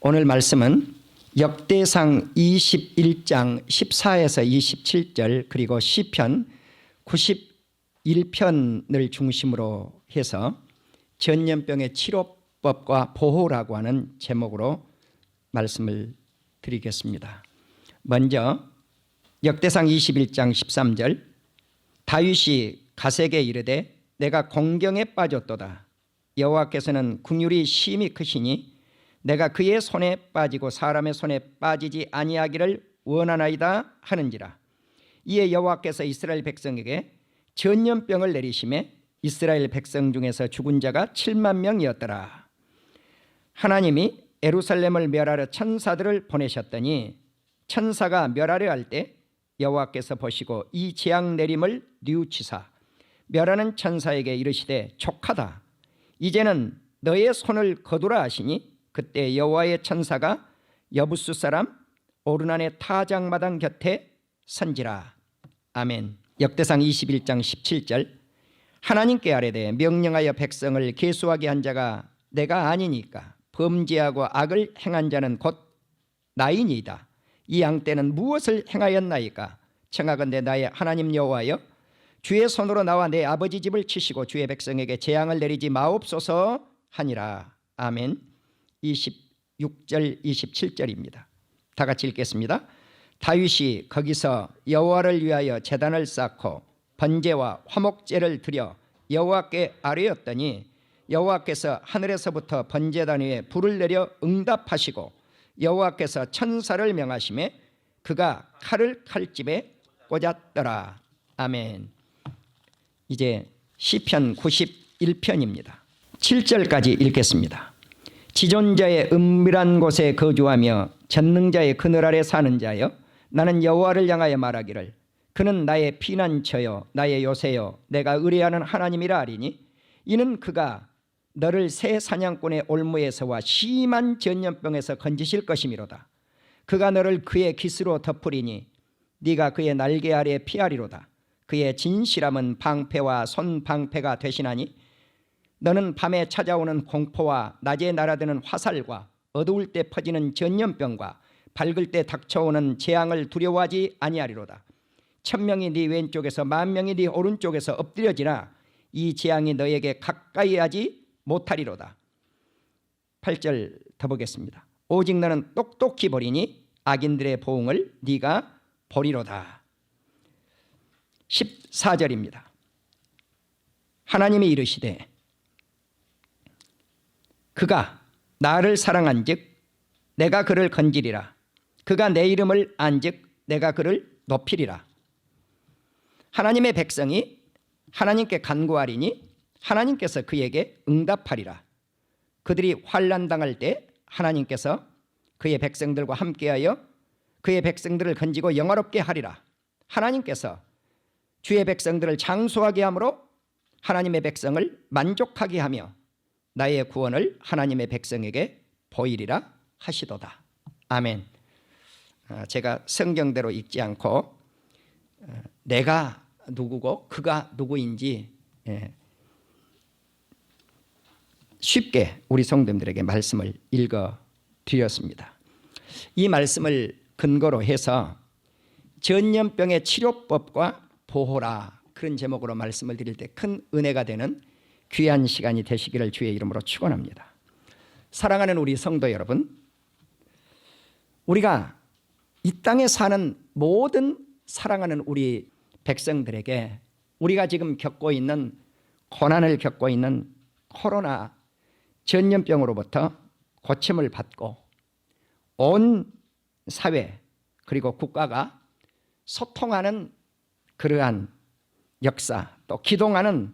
오늘 말씀은 역대상 21장 14에서 27절 그리고 시편 91편을 중심으로 해서 전염병의 치료법과 보호라고 하는 제목으로 말씀을 드리겠습니다. 먼저 역대상 21장 13절 다윗이 가세게 이르되 내가 공경에 빠졌도다. 여호와께서는 긍휼이 심히 크시니 내가 그의 손에 빠지고 사람의 손에 빠지지 아니하기를 원하나이다 하는지라. 이에 여호와께서 이스라엘 백성에게 전염병을 내리심에 이스라엘 백성 중에서 죽은 자가 7만 명이었더라. 하나님이 예루살렘을 멸하러 천사들을 보내셨더니 천사가 멸하려 할 때 여호와께서 보시고 이 재앙 내림을 뉘우치사 멸하는 천사에게 이르시되 족하다. 이제는 너의 손을 거두라 하시니 그때 여호와의 천사가 여부수 사람 오르난의 타작마당 곁에 선지라. 아멘. 역대상 21장 17절 하나님께 아뢰되 명령하여 백성을 계수하게 한 자가 내가 아니니까 범죄하고 악을 행한 자는 곧 나이니이다. 이 양떼는 무엇을 행하였나이까? 청하건대 나의 하나님 여호와여 주의 손으로 나와 내 아버지 집을 치시고 주의 백성에게 재앙을 내리지 마옵소서 하니라. 아멘. 26절 27절입니다. 다 같이 읽겠습니다. 다윗이 거기서 여호와를 위하여 제단을 쌓고 번제와 화목제를 드려 여호와께 아뢰었더니 여호와께서 하늘에서부터 번제단 위에 불을 내려 응답하시고 여호와께서 천사를 명하심에 그가 칼을 칼집에 꽂았더라. 아멘. 이제 시편 91편입니다. 7절까지 읽겠습니다. 지존자의 은밀한 곳에 거주하며 전능자의 그늘 아래 사는 자여 나는 여호와를 향하여 말하기를 그는 나의 피난처요 나의 요새요 내가 의뢰하는 하나님이라 하리니 이는 그가 너를 새 사냥꾼의 올무에서와 심한 전염병에서 건지실 것이미로다. 그가 너를 그의 깃으로 덮으리니 네가 그의 날개 아래 피하리로다. 그의 진실함은 방패와 손방패가 되시나니 너는 밤에 찾아오는 공포와 낮에 날아드는 화살과 어두울 때 퍼지는 전염병과 밝을 때 닥쳐오는 재앙을 두려워하지 아니하리로다. 1000명이 네 왼쪽에서 10,000명이 네 오른쪽에서 엎드려지나 이 재앙이 너에게 가까이 하지 못하리로다. 8절 더 보겠습니다. 오직 너는 똑똑히 보리니 악인들의 보응을 네가 보리로다. 14절입니다. 하나님이 이르시되 그가 나를 사랑한즉 내가 그를 건지리라. 그가 내 이름을 안즉 내가 그를 높이리라. 하나님의 백성이 하나님께 간구하리니 하나님께서 그에게 응답하리라. 그들이 환난 당할 때 하나님께서 그의 백성들과 함께하여 그의 백성들을 건지고 영화롭게 하리라. 하나님께서 주의 백성들을 장수하게 함으로 하나님의 백성을 만족하게 하며 나의 구원을 하나님의 백성에게 보이리라 하시도다. 아멘. 제가 성경대로 읽지 않고 내가 누구고 그가 누구인지 쉽게 우리 성도님들에게 말씀을 읽어드렸습니다. 이 말씀을 근거로 해서 전염병의 치료법과 보호라 그런 제목으로 말씀을 드릴 때 큰 은혜가 되는 귀한 시간이 되시기를 주의 이름으로 축원합니다. 사랑하는 우리 성도 여러분, 우리가 이 땅에 사는 모든 사랑하는 우리 백성들에게 우리가 지금 겪고 있는 고난을 겪고 있는 코로나 전염병으로부터 고침을 받고 온 사회 그리고 국가가 소통하는 그러한 역사 또 기동하는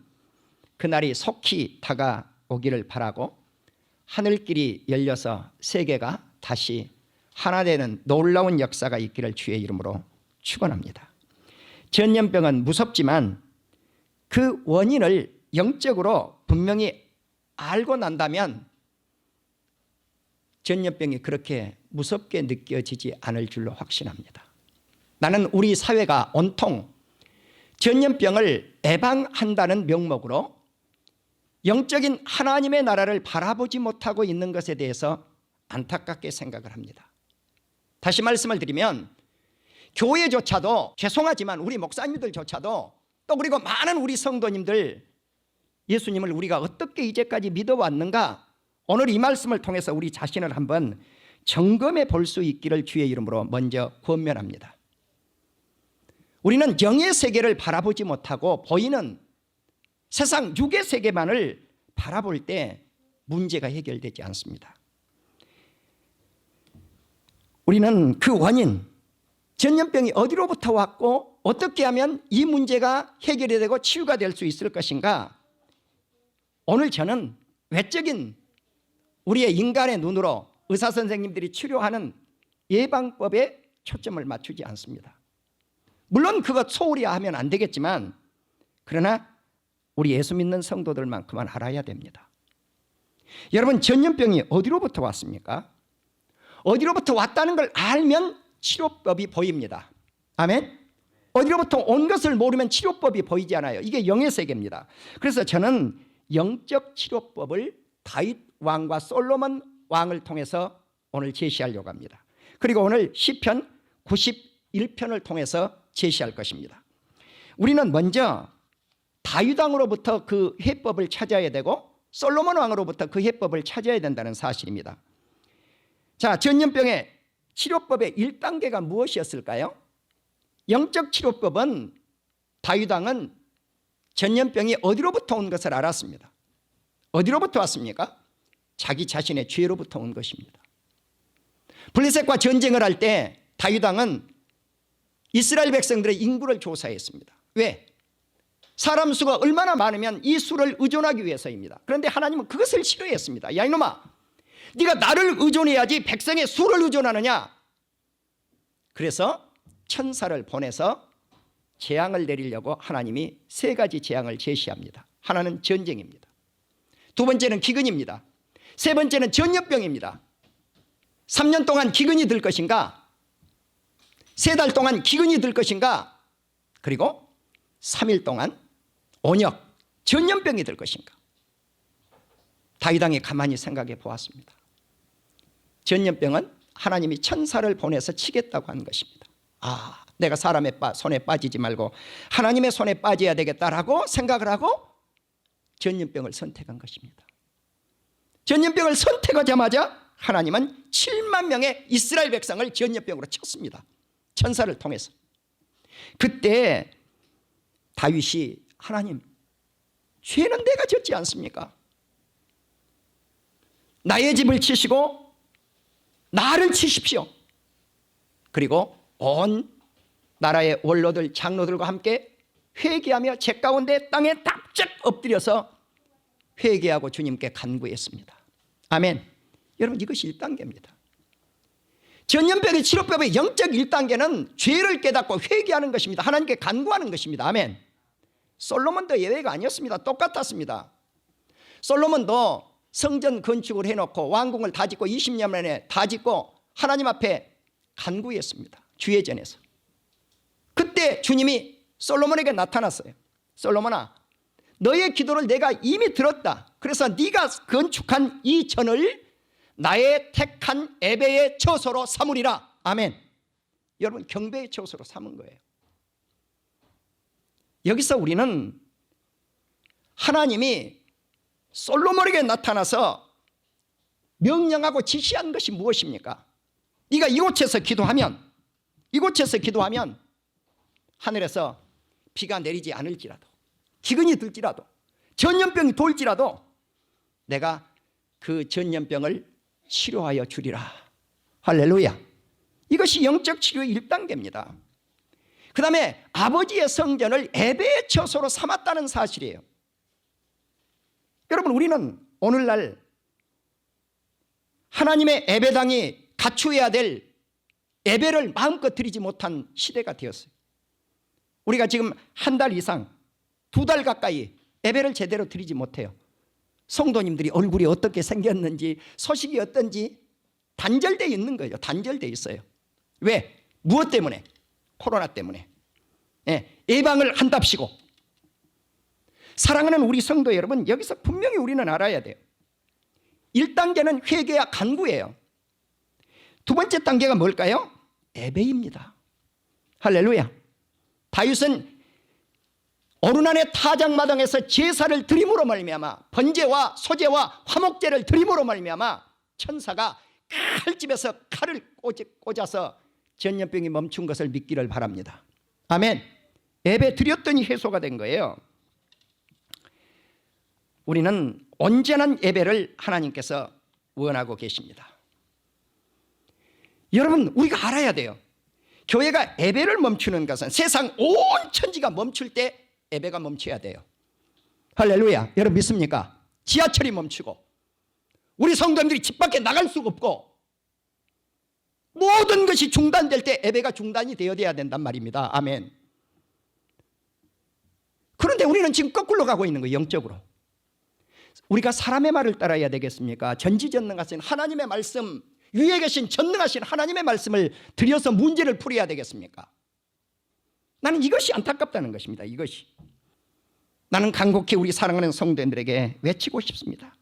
그날이 속히 다가오기를 바라고 하늘길이 열려서 세계가 다시 하나 되는 놀라운 역사가 있기를 주의 이름으로 축원합니다. 전염병은 무섭지만 그 원인을 영적으로 분명히 알고 난다면 전염병이 그렇게 무섭게 느껴지지 않을 줄로 확신합니다. 나는 우리 사회가 온통 전염병을 예방한다는 명목으로 영적인 하나님의 나라를 바라보지 못하고 있는 것에 대해서 안타깝게 생각을 합니다. 다시 말씀을 드리면 교회조차도 죄송하지만 우리 목사님들조차도 또 그리고 많은 우리 성도님들 예수님을 우리가 어떻게 이제까지 믿어왔는가, 오늘 이 말씀을 통해서 우리 자신을 한번 점검해 볼 수 있기를 주의 이름으로 먼저 권면합니다. 우리는 영의 세계를 바라보지 못하고 보이는 세상 육의 세계만을 바라볼 때 문제가 해결되지 않습니다. 우리는 그 원인, 전염병이 어디로부터 왔고 어떻게 하면 이 문제가 해결이 되고 치유가 될 수 있을 것인가, 오늘 저는 외적인 우리의 인간의 눈으로 의사 선생님들이 치료하는 예방법에 초점을 맞추지 않습니다. 물론 그것 소홀히 하면 안 되겠지만, 그러나 우리 예수 믿는 성도들만큼은 알아야 됩니다. 여러분, 전염병이 어디로부터 왔습니까? 어디로부터 왔다는 걸 알면 치료법이 보입니다. 아멘. 어디로부터 온 것을 모르면 치료법이 보이지 않아요. 이게 영의 세계입니다. 그래서 저는 영적 치료법을 다윗 왕과 솔로몬 왕을 통해서 오늘 제시하려고 합니다. 그리고 오늘 시편 91편을 통해서 제시할 것입니다. 우리는 먼저 다윗 왕으로부터 그 해법을 찾아야 되고 솔로몬 왕으로부터 그 해법을 찾아야 된다는 사실입니다. 자, 전염병의 치료법의 1단계가 무엇이었을까요? 영적 치료법은 다윗 왕은 전염병이 어디로부터 온 것을 알았습니다. 어디로부터 왔습니까? 자기 자신의 죄로부터 온 것입니다. 블레셋과 전쟁을 할 때 다윗 왕은 이스라엘 백성들의 인구를 조사했습니다. 왜? 사람 수가 얼마나 많으면 이 수를 의존하기 위해서입니다. 그런데 하나님은 그것을 싫어했습니다. 야, 이놈아, 네가 나를 의존해야지 백성의 수를 의존하느냐. 그래서 천사를 보내서 재앙을 내리려고 하나님이 세 가지 재앙을 제시합니다. 하나는 전쟁입니다. 두 번째는 기근입니다. 세 번째는 전염병입니다. 3년 동안 기근이 들 것인가? 3달 동안 기근이 들 것인가? 그리고 3일 동안 온역, 전염병이 들 것인가? 다윗 왕이 가만히 생각해 보았습니다. 전염병은 하나님이 천사를 보내서 치겠다고 한 것입니다. 아, 내가 사람의 손에 빠지지 말고 하나님의 손에 빠져야 되겠다라고 생각을 하고 전염병을 선택한 것입니다. 전염병을 선택하자마자 하나님은 7만 명의 이스라엘 백성을 전염병으로 쳤습니다. 천사를 통해서. 그때 다윗이 하나님, 죄는 내가 졌지 않습니까? 나의 집을 치시고 나를 치십시오. 그리고 온 나라의 원로들, 장로들과 함께 회개하며 제 가운데 땅에 납작 엎드려서 회개하고 주님께 간구했습니다. 아멘. 여러분, 이것이 1단계입니다. 전염병의 치료법의 영적 1단계는 죄를 깨닫고 회개하는 것입니다. 하나님께 간구하는 것입니다. 아멘. 솔로몬도 예외가 아니었습니다. 똑같았습니다. 솔로몬도 성전 건축을 해놓고 왕궁을 다 짓고 20년 만에 다 짓고 하나님 앞에 간구했습니다. 주회전에서. 그때 주님이 솔로몬에게 나타났어요. 솔로몬아, 너의 기도를 내가 이미 들었다. 그래서 네가 건축한 이 전을 나의 택한 예배의 처소로 삼으리라. 아멘. 여러분, 경배의 처소로 삼은 거예요. 여기서 우리는 하나님이 솔로몬에게 나타나서 명령하고 지시한 것이 무엇입니까? 네가 이곳에서 기도하면 하늘에서 비가 내리지 않을지라도, 기근이 들지라도, 전염병이 돌지라도 내가 그 전염병을 치료하여 주리라. 할렐루야. 이것이 영적 치료의 1단계입니다. 그 다음에 아버지의 성전을 예배의 처소로 삼았다는 사실이에요. 여러분, 우리는 오늘날 하나님의 예배당이 갖추어야 될 예배를 마음껏 드리지 못한 시대가 되었어요. 우리가 지금 한 달 이상, 2달 가까이 예배를 제대로 드리지 못해요. 성도님들이 얼굴이 어떻게 생겼는지, 소식이 어떤지 단절되어 있는 거예요. 단절되어 있어요. 왜? 무엇 때문에? 코로나 때문에. 예방을 한답시고. 사랑하는 우리 성도 여러분, 여기서 분명히 우리는 알아야 돼요. 1단계는 회개와 간구예요. 두 번째 단계가 뭘까요? 예배입니다. 할렐루야. 다윗은 어른안의 타작마당에서 제사를 드림으로 말미암아, 번제와 소제와 화목제를 드림으로 말미암아 천사가 칼집에서 칼을 꽂아서 전염병이 멈춘 것을 믿기를 바랍니다. 아멘. 예배 드렸더니 해소가 된 거예요. 우리는 온전한 예배를 하나님께서 원하고 계십니다. 여러분, 우리가 알아야 돼요. 교회가 예배를 멈추는 것은 세상 온 천지가 멈출 때 예배가 멈춰야 돼요. 할렐루야. 여러분 믿습니까? 지하철이 멈추고 우리 성도님들이 집 밖에 나갈 수가 없고 모든 것이 중단될 때 예배가 중단이 되어야 된단 말입니다. 아멘. 그런데 우리는 지금 거꾸로 가고 있는 거예요. 영적으로. 우리가 사람의 말을 따라야 되겠습니까? 전지전능하신 하나님의 말씀, 위에 계신 전능하신 하나님의 말씀을 들여서 문제를 풀어야 되겠습니까? 나는 이것이 안타깝다는 것입니다. 이것이. 나는 간곡히 우리 사랑하는 성도들에게 외치고 싶습니다.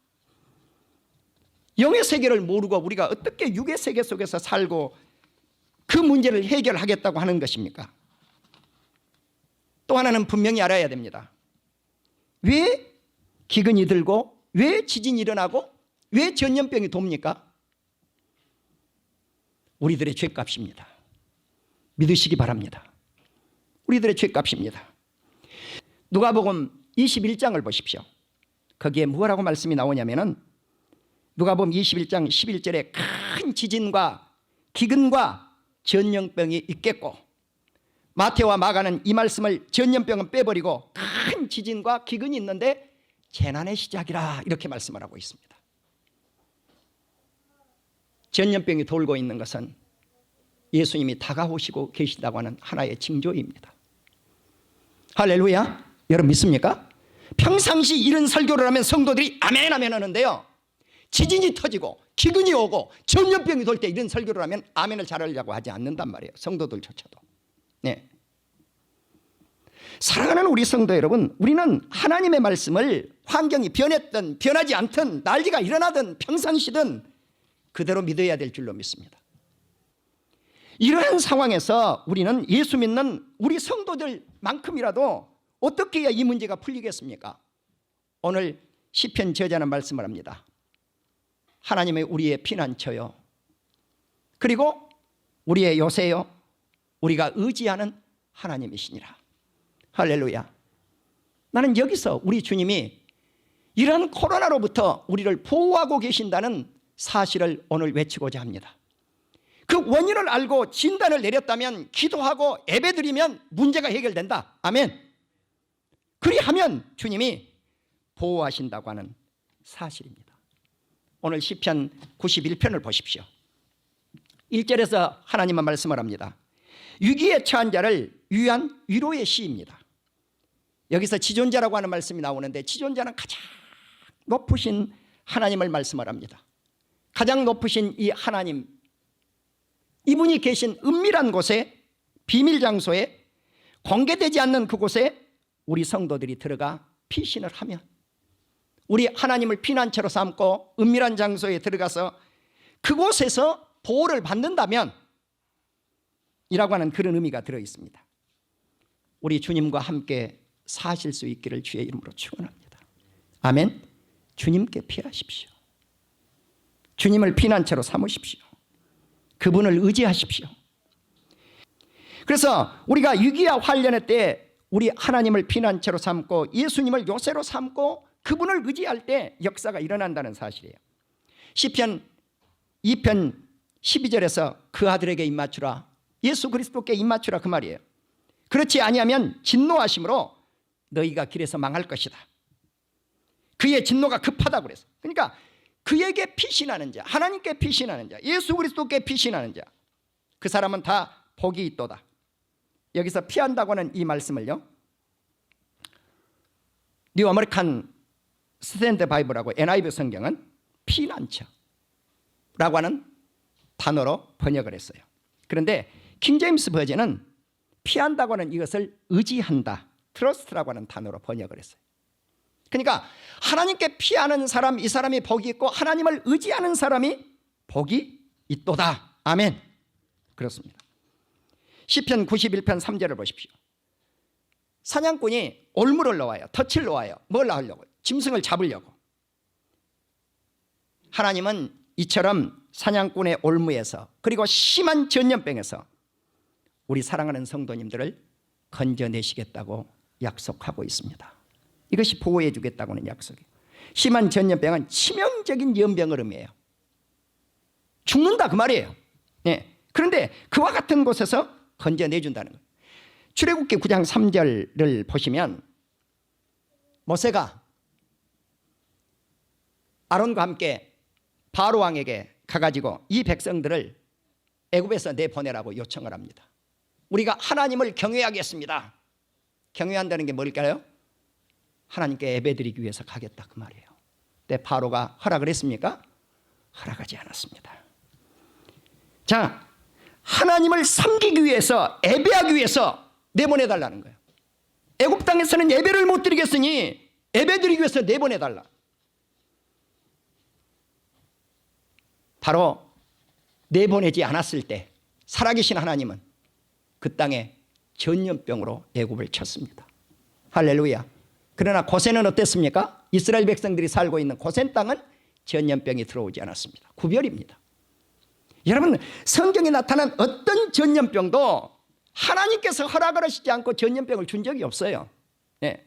영의 세계를 모르고 우리가 어떻게 육의 세계 속에서 살고 그 문제를 해결하겠다고 하는 것입니까? 또 하나는 분명히 알아야 됩니다. 왜 기근이 들고, 왜 지진이 일어나고, 왜 전염병이 돕니까? 우리들의 죄값입니다. 믿으시기 바랍니다. 우리들의 죄값입니다. 누가복음 21장을 보십시오. 거기에 뭐라고 말씀이 나오냐면은 누가복음 21장 11절에 큰 지진과 기근과 전염병이 있겠고, 마태와 마가는 이 말씀을 전염병은 빼버리고 큰 지진과 기근이 있는데 재난의 시작이라 이렇게 말씀을 하고 있습니다. 전염병이 돌고 있는 것은 예수님이 다가오시고 계시다고 하는 하나의 징조입니다. 할렐루야. 여러분 믿습니까? 평상시 이런 설교를 하면 성도들이 아멘 아멘 하는데요, 지진이 터지고 기근이 오고 전염병이 돌 때 이런 설교를 하면 아멘을 잘하려고 하지 않는단 말이에요. 성도들조차도. 네. 사랑하는 우리 성도 여러분, 우리는 하나님의 말씀을 환경이 변했든 변하지 않든 난리가 일어나든 평상시든 그대로 믿어야 될 줄로 믿습니다. 이러한 상황에서 우리는 예수 믿는 우리 성도들만큼이라도 어떻게 해야 이 문제가 풀리겠습니까? 오늘 시편 저자는 말씀을 합니다. 하나님의 우리의 피난처요, 그리고 우리의 요새요, 우리가 의지하는 하나님이시니라. 할렐루야. 나는 여기서 우리 주님이 이런 코로나로부터 우리를 보호하고 계신다는 사실을 오늘 외치고자 합니다. 그 원인을 알고 진단을 내렸다면 기도하고 예배드리면 문제가 해결된다. 아멘. 그리하면 주님이 보호하신다고 하는 사실입니다. 오늘 시편 91편을 보십시오. 1절에서 하나님은 말씀을 합니다. 위기에 처한 자를 위한 위로의 시입니다. 여기서 지존자라고 하는 말씀이 나오는데, 지존자는 가장 높으신 하나님을 말씀을 합니다. 가장 높으신 이 하나님, 이분이 계신 은밀한 곳에, 비밀 장소에, 공개되지 않는 그곳에 우리 성도들이 들어가 피신을 하면, 우리 하나님을 피난처로 삼고 은밀한 장소에 들어가서 그곳에서 보호를 받는다면 이라고 하는 그런 의미가 들어있습니다. 우리 주님과 함께 사실 수 있기를 주의 이름으로 축원합니다. 아멘. 주님께 피하십시오. 주님을 피난처로 삼으십시오. 그분을 의지하십시오. 그래서 우리가 위기와 환란의 때 우리 하나님을 피난처로 삼고 예수님을 요새로 삼고 그분을 의지할 때 역사가 일어난다는 사실이에요. 시편 2편 12절에서 그 아들에게 입맞추라, 예수 그리스도께 입맞추라, 그 말이에요. 그렇지 아니하면 진노하심으로 너희가 길에서 망할 것이다. 그의 진노가 급하다고 그래서, 그러니까 그에게 피신하는 자, 하나님께 피신하는 자, 예수 그리스도께 피신하는 자, 그 사람은 다 복이 있도다. 여기서 피한다고 하는 이 말씀을요, 뉴 아메리칸 스탠드 바이블하고 NIV 성경은 피난처라고 하는 단어로 번역을 했어요. 그런데 킹제임스 버전은 피한다고 하는 이것을 의지한다, 트러스트라고 하는 단어로 번역을 했어요. 그러니까 하나님께 피하는 사람, 이 사람이 복이 있고 하나님을 의지하는 사람이 복이 있도다. 아멘. 그렇습니다. 시편 91편 3절을 보십시오. 사냥꾼이 올무를 놓아요. 덫을 놓아요. 뭘 하려고? 짐승을 잡으려고. 하나님은 이처럼 사냥꾼의 올무에서 그리고 심한 전염병에서 우리 사랑하는 성도님들을 건져내시겠다고 약속하고 있습니다. 이것이 보호해 주겠다고는 약속이에요. 심한 전염병은 치명적인 연병을 의미해요. 죽는다 그 말이에요. 네. 그런데 그와 같은 곳에서 건져내준다는 거예요. 출애굽기 9장 3절을 보시면 모세가 아론과 함께 바로 왕에게 가가지고 이 백성들을 애굽에서 내보내라고 요청을 합니다. 우리가 하나님을 경외하겠습니다. 경외한다는 게 뭘까요? 하나님께 예배드리기 위해서 가겠다 그 말이에요. 근데 바로가 허락을 했습니까? 허락하지 않았습니다. 자, 하나님을 섬기기 위해서, 예배하기 위해서 내보내달라는 거예요. 애굽 땅에서는 예배를 못 드리겠으니 예배드리기 위해서 내보내달라. 바로 내보내지 않았을 때 살아계신 하나님은 그 땅에 전염병으로 애굽을 쳤습니다. 할렐루야. 그러나 고센은 어땠습니까? 이스라엘 백성들이 살고 있는 고센 땅은 전염병이 들어오지 않았습니다. 구별입니다. 여러분, 성경에 나타난 어떤 전염병도 하나님께서 허락을 하시지 않고 전염병을 준 적이 없어요. 네.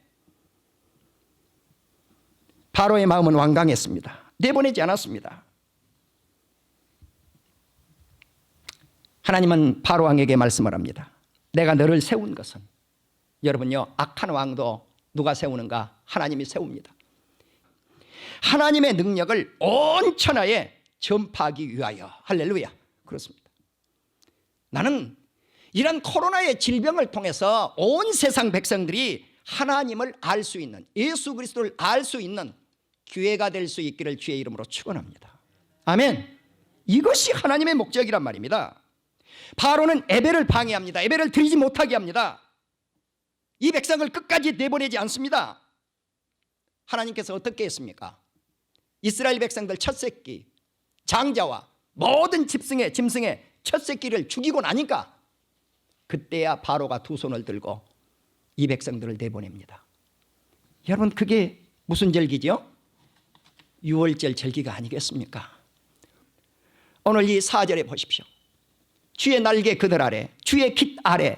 바로의 마음은 완강했습니다. 내보내지 않았습니다. 하나님은 바로 왕에게 말씀을 합니다. 내가 너를 세운 것은, 여러분요, 악한 왕도 누가 세우는가? 하나님이 세웁니다. 하나님의 능력을 온 천하에 전파하기 위하여. 할렐루야. 그렇습니다. 나는 이런 코로나의 질병을 통해서 온 세상 백성들이 하나님을 알 수 있는, 예수 그리스도를 알 수 있는 기회가 될 수 있기를 주의 이름으로 축원합니다. 아멘. 이것이 하나님의 목적이란 말입니다. 바로는 예배를 방해합니다. 예배를 드리지 못하게 합니다. 이 백성을 끝까지 내보내지 않습니다. 하나님께서 어떻게 했습니까? 이스라엘 백성들 첫 새끼, 장자와 모든 짐승의 첫 새끼를 죽이고 나니까 그때야 바로가 두 손을 들고 이 백성들을 내보냅니다. 여러분, 그게 무슨 절기죠? 유월절 절기가 아니겠습니까? 오늘 이 4절에 보십시오. 주의 날개 그들 아래, 주의 깃 아래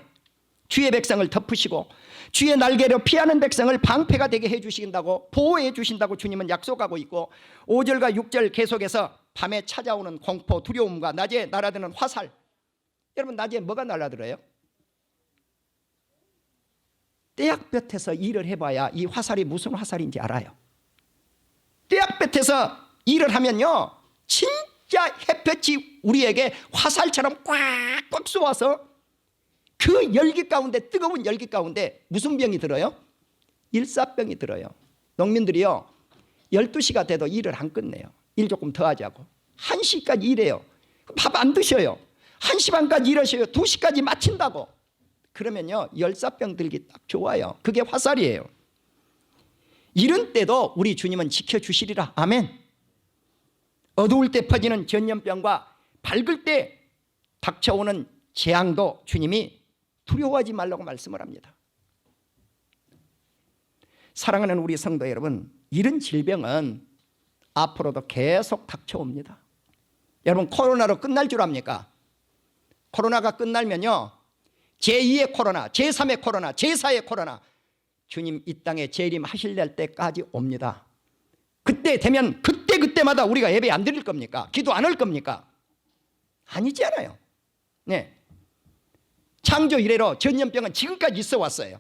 주의 백성을 덮으시고 주의 날개로 피하는 백성을 방패가 되게 해주신다고, 보호해 주신다고 주님은 약속하고 있고, 5절과 6절 계속해서 밤에 찾아오는 공포, 두려움과 낮에 날아드는 화살. 여러분, 낮에 뭐가 날아들어요? 떼약볕에서 일을 해봐야 이 화살이 무슨 화살인지 알아요. 떼약볕에서 일을 하면요, 진짜 햇볕이 우리에게 화살처럼 꽉꽉 쏘아서 그 열기 가운데, 뜨거운 열기 가운데 무슨 병이 들어요? 일사병이 들어요. 농민들이요, 12시가 돼도 일을 안 끝내요. 일 조금 더 하자고 1시까지 일해요. 밥 안 드셔요. 1시 반까지 일하셔요. 2시까지 마친다고. 그러면요, 열사병 들기 딱 좋아요. 그게 화살이에요. 이런 때도 우리 주님은 지켜주시리라. 아멘. 어두울 때 퍼지는 전염병과 밝을 때 닥쳐오는 재앙도 주님이 두려워하지 말라고 말씀을 합니다. 사랑하는 우리 성도 여러분, 이런 질병은 앞으로도 계속 닥쳐옵니다. 여러분, 코로나로 끝날 줄 압니까? 코로나가 끝날면요, 제2의 코로나, 제3의 코로나, 제4의 코로나, 주님 이 땅에 재림하실 때까지 옵니다. 그때 되면 그때마다 우리가 예배 안 드릴 겁니까? 기도 안 할 겁니까? 아니지 않아요. 네. 창조 이래로 전염병은 지금까지 있어 왔어요.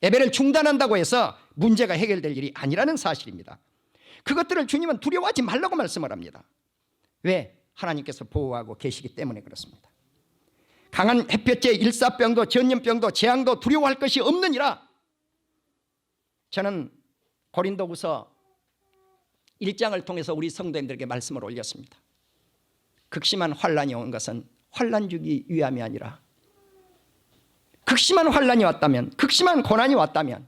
예배를 중단한다고 해서 문제가 해결될 일이 아니라는 사실입니다. 그것들을 주님은 두려워하지 말라고 말씀을 합니다. 왜? 하나님께서 보호하고 계시기 때문에 그렇습니다. 강한 햇볕에 일사병도 전염병도 재앙도 두려워할 것이 없느니라. 저는 고린도후서 1장을 통해서 우리 성도님들에게 말씀을 올렸습니다. 극심한 환란이 온 것은 환란 주기 위함이 아니라, 극심한 환란이 왔다면, 극심한 고난이 왔다면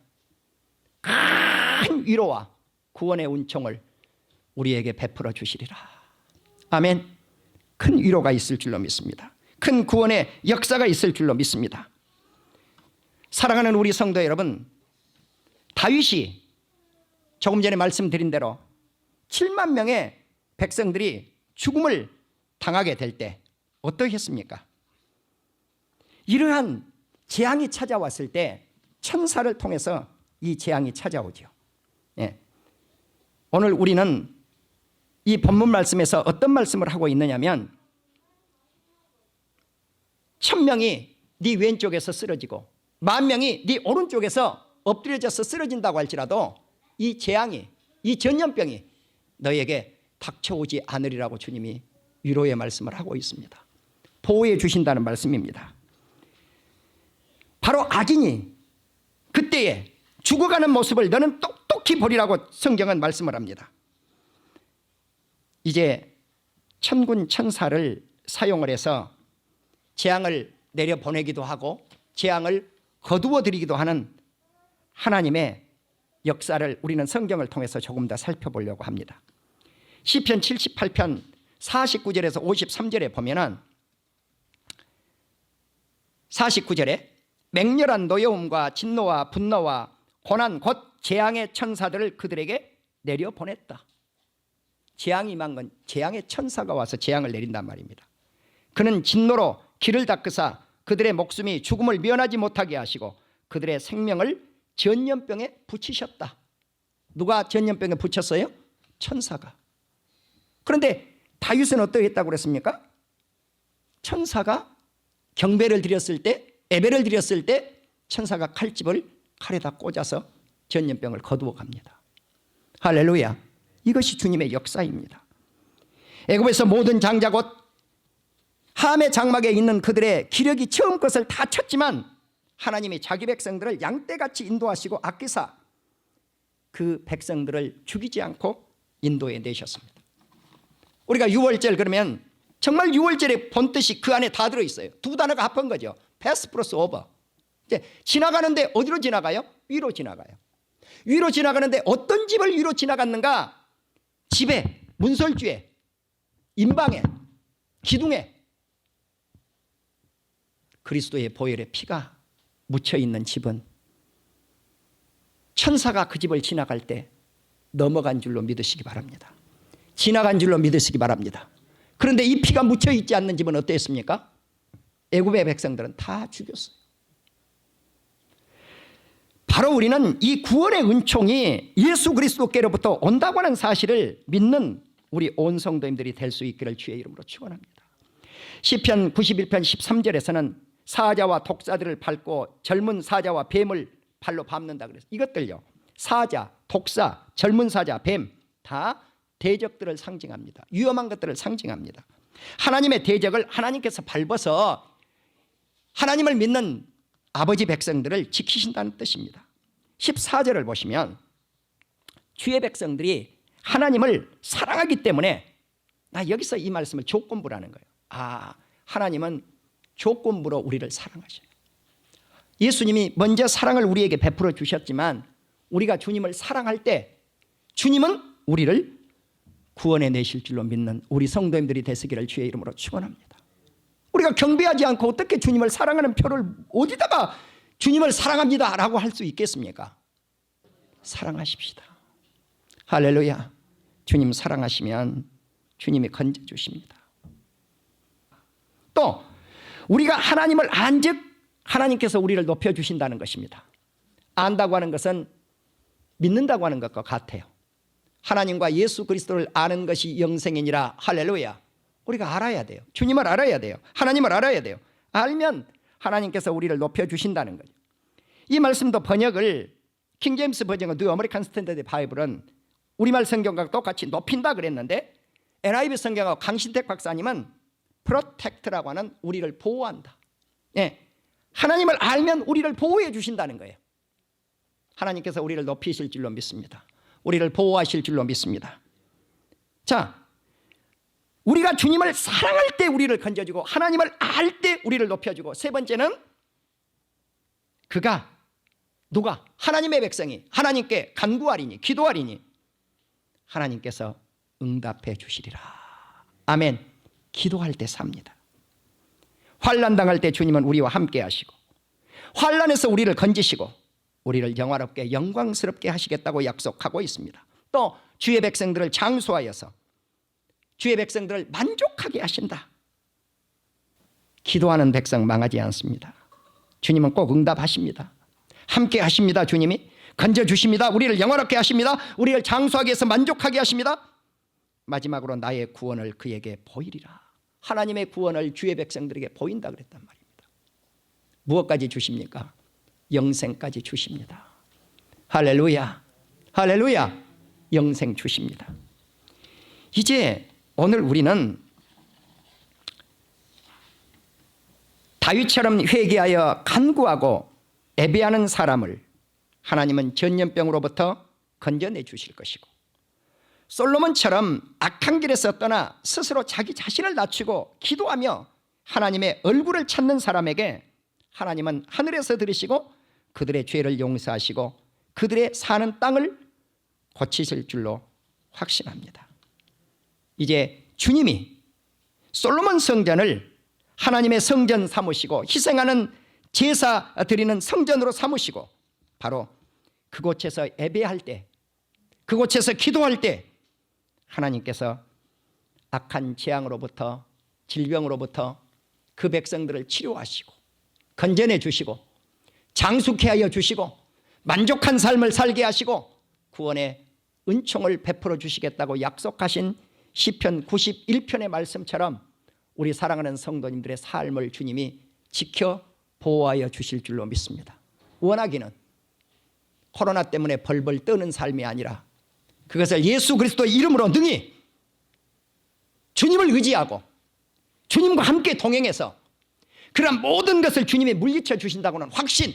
큰 위로와 구원의 은총을 우리에게 베풀어 주시리라. 아멘. 큰 위로가 있을 줄로 믿습니다. 큰 구원의 역사가 있을 줄로 믿습니다. 사랑하는 우리 성도 여러분, 다윗이 조금 전에 말씀드린 대로 7만 명의 백성들이 죽음을 당하게 될 때 어떻게 했습니까? 이러한 재앙이 찾아왔을 때 천사를 통해서 이 재앙이 찾아오죠. 예. 오늘 우리는 이 본문 말씀에서 어떤 말씀을 하고 있느냐면 1000명이 네 왼쪽에서 쓰러지고 10,000명이 네 오른쪽에서 엎드려져서 쓰러진다고 할지라도 이 재앙이, 이 전염병이 너에게 닥쳐오지 않으리라고 주님이 위로의 말씀을 하고 있습니다. 보호해 주신다는 말씀입니다. 바로 악인이 그때에 죽어가는 모습을 너는 똑똑히 보리라고 성경은 말씀을 합니다. 이제 천군 천사를 사용을 해서 재앙을 내려보내기도 하고 재앙을 거두어 드리기도 하는 하나님의 역사를 우리는 성경을 통해서 조금 더 살펴보려고 합니다. 시편 78편 49절에서 53절에 보면은 49절에 맹렬한 노여움과 진노와 분노와 고난 곧 재앙의 천사들을 그들에게 내려보냈다. 재앙이 임한 건 재앙의 천사가 와서 재앙을 내린단 말입니다. 그는 진노로 길을 닦으사 그들의 목숨이 죽음을 면하지 못하게 하시고 그들의 생명을 전염병에 붙이셨다. 누가 전염병에 붙였어요? 천사가. 그런데 다윗은 어떻게 했다고 그랬습니까? 천사가 경배를 드렸을 때, 예배를 드렸을 때 천사가 칼집을 칼에다 꽂아서 전염병을 거두어 갑니다. 할렐루야. 이것이 주님의 역사입니다. 애굽에서 모든 장자 곧 함의 장막에 있는 그들의 기력이 처음 것을 다 쳤지만 하나님이 자기 백성들을 양떼같이 인도하시고 아끼사 그 백성들을 죽이지 않고 인도해 내셨습니다. 우리가 유월절 그러면 정말 유월절의 본뜻이 그 안에 다 들어있어요. 두 단어가 합한 거죠. 패스 플러스 오버. 이제 지나가는데 어디로 지나가요? 위로 지나가요. 위로 지나가는데 어떤 집을 위로 지나갔는가? 집에, 문설주에, 임방에, 기둥에 그리스도의 보혈의 피가 묻혀있는 집은 천사가 그 집을 지나갈 때 넘어간 줄로 믿으시기 바랍니다. 지나간 줄로 믿으시기 바랍니다. 그런데 이 피가 묻혀있지 않는 집은 어땠습니까? 애굽의 백성들은 다 죽였어요. 바로 우리는 이 구원의 은총이 예수 그리스도께로부터 온다고 하는 사실을 믿는 우리 온 성도님들이 될 수 있기를 주의 이름으로 축원합니다. 시편 91편 13절에서는 사자와 독사들을 밟고 젊은 사자와 뱀을 발로 밟는다 그랬어요. 이것들요, 사자, 독사, 젊은 사자, 뱀 다 대적들을 상징합니다. 위험한 것들을 상징합니다. 하나님의 대적을 하나님께서 밟아서 하나님을 믿는 아버지 백성들을 지키신다는 뜻입니다. 14절을 보시면 주의 백성들이 하나님을 사랑하기 때문에, 나 여기서 이 말씀을 조건부라는 거예요. 아, 하나님은 조건부로 우리를 사랑하셔요. 예수님이 먼저 사랑을 우리에게 베풀어 주셨지만 우리가 주님을 사랑할 때 주님은 우리를 구원해 내실 줄로 믿는 우리 성도님들이 되시기를 주의 이름으로 축원합니다. 우리가 경배하지 않고 어떻게 주님을 사랑하는 표를 어디다가 주님을 사랑합니다 라고 할 수 있겠습니까? 사랑하십시다. 할렐루야. 주님 사랑하시면 주님이 건져주십니다. 또 우리가 하나님을 안즉 하나님께서 우리를 높여주신다는 것입니다. 안다고 하는 것은 믿는다고 하는 것과 같아요. 하나님과 예수 그리스도를 아는 것이 영생이니라. 할렐루야. 우리가 알아야 돼요. 주님을 알아야 돼요. 하나님을 알아야 돼요. 알면 하나님께서 우리를 높여주신다는 거죠. 이 말씀도 번역을 킹제임스 버전과 뉴 아메리칸 스탠더드 바이블은 우리말 성경과 똑같이 높인다 그랬는데 NIV 성경하고 강신택 박사님은 프로텍트라고 하는 우리를 보호한다. 예, 하나님을 알면 우리를 보호해 주신다는 거예요. 하나님께서 우리를 높이실 줄로 믿습니다. 우리를 보호하실 줄로 믿습니다. 자, 우리가 주님을 사랑할 때 우리를 건져주고 하나님을 알 때 우리를 높여주고, 세 번째는 그가 누가 하나님의 백성이 하나님께 간구하리니 기도하리니 하나님께서 응답해 주시리라. 아멘. 기도할 때 삽니다. 환난 당할 때 주님은 우리와 함께 하시고 환난에서 우리를 건지시고 우리를 영화롭게 영광스럽게 하시겠다고 약속하고 있습니다. 또 주의 백성들을 장수하여서 주의 백성들을 만족하게 하신다. 기도하는 백성 망하지 않습니다. 주님은 꼭 응답하십니다. 함께 하십니다. 주님이 건져주십니다. 우리를 영화롭게 하십니다. 우리를 장수하게 해서 만족하게 하십니다. 마지막으로 나의 구원을 그에게 보이리라. 하나님의 구원을 주의 백성들에게 보인다 그랬단 말입니다. 무엇까지 주십니까? 영생까지 주십니다. 할렐루야, 할렐루야. 영생 주십니다. 이제 오늘 우리는 다윗처럼 회개하여 간구하고 애배하는 사람을 하나님은 전염병으로부터 건져내 주실 것이고, 솔로몬처럼 악한 길에서 떠나 스스로 자기 자신을 낮추고 기도하며 하나님의 얼굴을 찾는 사람에게 하나님은 하늘에서 들으시고 그들의 죄를 용서하시고 그들의 사는 땅을 고치실 줄로 확신합니다. 이제 주님이 솔로몬 성전을 하나님의 성전 삼으시고 희생하는 제사 드리는 성전으로 삼으시고 바로 그곳에서 예배할 때, 그곳에서 기도할 때 하나님께서 악한 재앙으로부터, 질병으로부터 그 백성들을 치료하시고 건져내 주시고 장수케 하여 주시고 만족한 삶을 살게 하시고 구원의 은총을 베풀어 주시겠다고 약속하신 시편 91편의 말씀처럼 우리 사랑하는 성도님들의 삶을 주님이 지켜 보호하여 주실 줄로 믿습니다. 원하기는 코로나 때문에 벌벌 떠는 삶이 아니라 그것을 예수 그리스도의 이름으로 능히 주님을 의지하고 주님과 함께 동행해서 그러한 모든 것을 주님이 물리쳐 주신다고는 확신,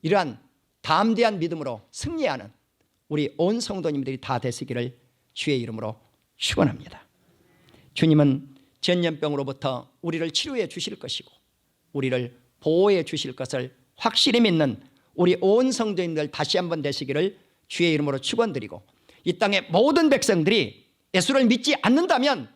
이러한 담대한 믿음으로 승리하는 우리 온 성도님들이 다 되시기를 주의 이름으로 축원합니다. 주님은 전염병으로부터 우리를 치료해 주실 것이고 우리를 보호해 주실 것을 확실히 믿는 우리 온 성도님들 다시 한번 되시기를 주의 이름으로 축원드리고, 이 땅의 모든 백성들이 예수를 믿지 않는다면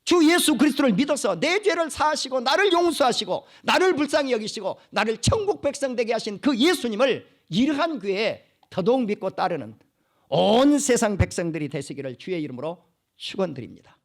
주 예수 그리스도를 믿어서 내 죄를 사하시고 나를 용서하시고 나를 불쌍히 여기시고 나를 천국 백성 되게 하신 그 예수님을 이러한 교회에 더더욱 믿고 따르는 온 세상 백성들이 되시기를 주의 이름으로 축원드립니다.